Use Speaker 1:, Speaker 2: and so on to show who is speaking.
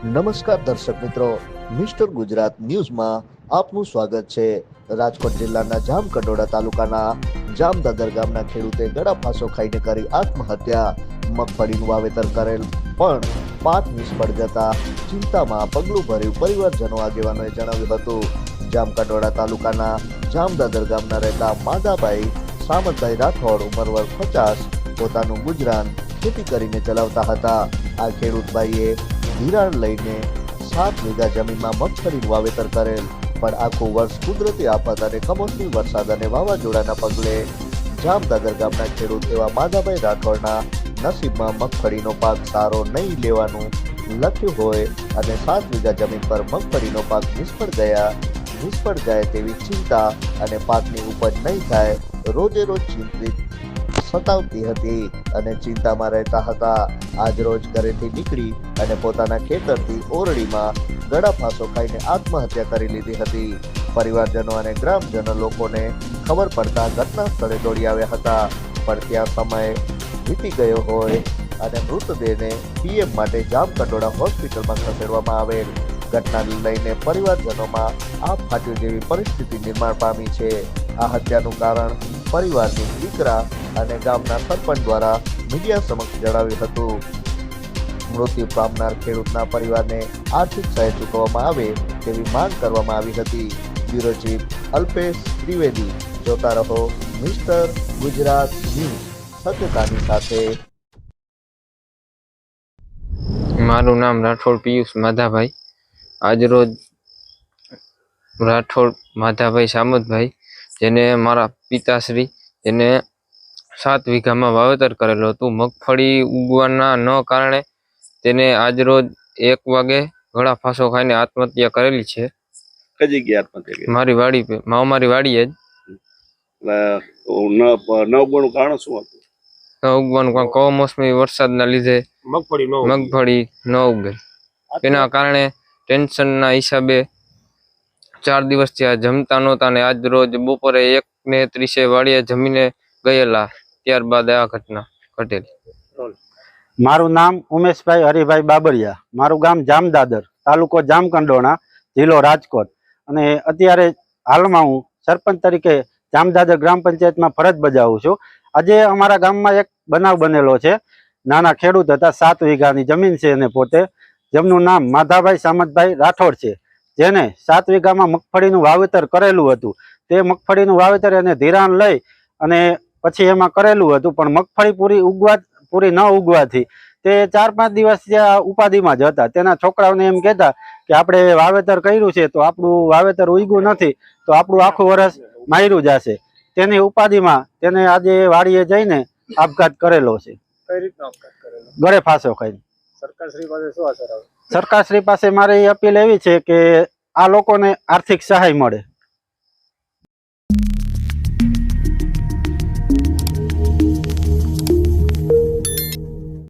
Speaker 1: નમસ્કાર દર્શક મિત્રો, મિસ્ટર ગુજરાત ન્યૂઝમાં આપનું સ્વાગત છે। રાજકોટ જિલ્લાના જામકંડોળા તાલુકાના જામદાદર ગામના ખેડૂતે ગળા ફાંસો ખાઈને કરી આત્મહત્યા। મગફળીનું વાવેતર કરેલ પણ પાક નિષ્ફળ જતા ચિંતામાં પગલું ભર્યું પરિવારજનો આગેવાનોએ જણાવ્યું હતું। જામકંડોળા તાલુકાના જામદાદર ગામના રહેતા માધાભાઈ સામતભાઈ રાઠોડ ઉંમર વર્ષ 50 પોતાનું ગુજરાન ખેતી કરીને ચલાવતા હતા। આ ખેડૂતભાઈએ ધિરાણ લઈને 7 વીઘા જમીનમાં મગફળીનું વાવેતર કરેલ પણ આખું વર્ષ કુદરતી આફત અને કમોસમી વરસાદ અને વાવાઝોડાના પગલે જામદાદર ગામના ખેડૂત એવા માધાભાઈ રાઠોડના નસીબમાં મગફળીનો પાક સારો નહીં લેવાનું લખ્યું હોય અને 7 વીઘા જમીન પર મગફળીનો પાક નિષ્ફળ જાય તેવી ચિંતા અને પાકની ઉપજ નહીં થાય રોજે રોજ ચિંતિત સતાવતી હતી અને ચિંતામાં રહેતા હતા। આજ રોજ ઘરેથી નીકળી અને પોતાના ખેતરથી ઓરડીમાં ગળા ફાંસો ખાઈને આત્મહત્યા કરી લીધી હતી। પરિવારજનો અને ગ્રામજનો લોકોને ખબર પડતા ઘટના સ્થળે દોડી આવ્યા હતા પણ ત્યાં સમય વીતી ગયો હોય અને મૃતદેહને પીએમ માટે જામકંડોળા હોસ્પિટલમાં ખસેડવામાં આવેલ। ઘટનાને લઈને પરિવારજનોમાં આપ ફાટ્યું જેવી પરિસ્થિતિ નિર્માણ પામી છે। આ હત્યાનું કારણ પરિવારની દીકરા અને ગામના સરપંચ દ્વારા મીડિયા સમક્ષ જણાવ્યું હતું। મૃત્યુ પામનાર ખેડૂતના પરિવારને આર્થિક સહાય ચૂકવવામાં આવે તેવી માંગ કરવામાં આવી હતી। Bureau chief Alpesh Trivedi. જોતા રહો મિસ્ટર ગુજરાત ન્યૂઝ, સત્યતાની સાથે।
Speaker 2: મારું નામ રાઠોડ પિયુષ માધાભાઈ। આજરોજ રાઠોડ માધાભાઈ સામતભાઈ, જેને મારા પિતાશ્રી જેને 7 વીઘામાં વાવેતર કરેલું હતું। મગફળી ઉગવાના ન કારણે તેને આજરોજ 1 વાગે ગળા ફાંસો ખાઈને આત્મહત્યા કરેલી છે।
Speaker 3: કઈ જગ્યાએ આત્મહત્યા?
Speaker 2: મારી વાડી પે, અમારી વાડીએ જ।
Speaker 3: ન ઉગવાનું કારણ શું હતું?
Speaker 2: ન ઉગવાનું કારણ કમોસમી વરસાદના લીધે મગફળી ન ઉગે, એના કારણે ટેન્શનના હિસાબે 4 દિવસથી આ જમતા નહોતા ને આજ રોજ બપોરે 1:30 વાડીએ જમીને ગયેલા, ત્યારબાદ આ ઘટના ઘટેલી।
Speaker 4: મારું નામ ઉમેશભાઈ હરિભાઈ બાબરિયા, મારું ગામ જામદાદર, તાલુકો જામકંડોળા, જિલ્લો રાજકોટ અને અત્યારે હાલમાં હું સરપંચ તરીકે જામદાદર ગ્રામ પંચાયતમાં ફરજ બજાવું છું। આજે અમારા ગામમાં એક બનાવ બનેલો છે। નાના ખેડૂત હતા, 7 વીઘાની જમીન છે અને પોતે, જેમનું નામ માધાભાઈ સામતભાઈ રાઠોડ છે, જેને 7 વીઘામાં મગફળીનું વાવેતર કરેલું હતું। તે મગફળીનું વાવેતર એને ધિરાણ લઈ અને પછી એમાં કરેલું હતું પણ મગફળી પૂરી ન ઉગવાથી તે 4-5 દિવસ ઉપાધિમાં જ હતા। તેના છોકરાઓને એમ કહેતા કે આપણે વાવેતર કર્યું છે તો આપણું વાવેતર ઉગ્યું નથી તો આપણું આખું વર્ષ માર્યું જશે। તેની ઉપાધિમાં તેને આજે વાડીએ જઈને આપઘાત કરેલો છે।
Speaker 5: કઈ રીતનો આપઘાત કરેલો?
Speaker 4: ગળે ફાંસો ખાઈને।
Speaker 5: સરકારશ્રી પાસે શું આશા રાખો?
Speaker 4: સરકારશ્રી પાસે મારી અપીલ એવી છે કે આ લોકોને આર્થિક સહાય મળે।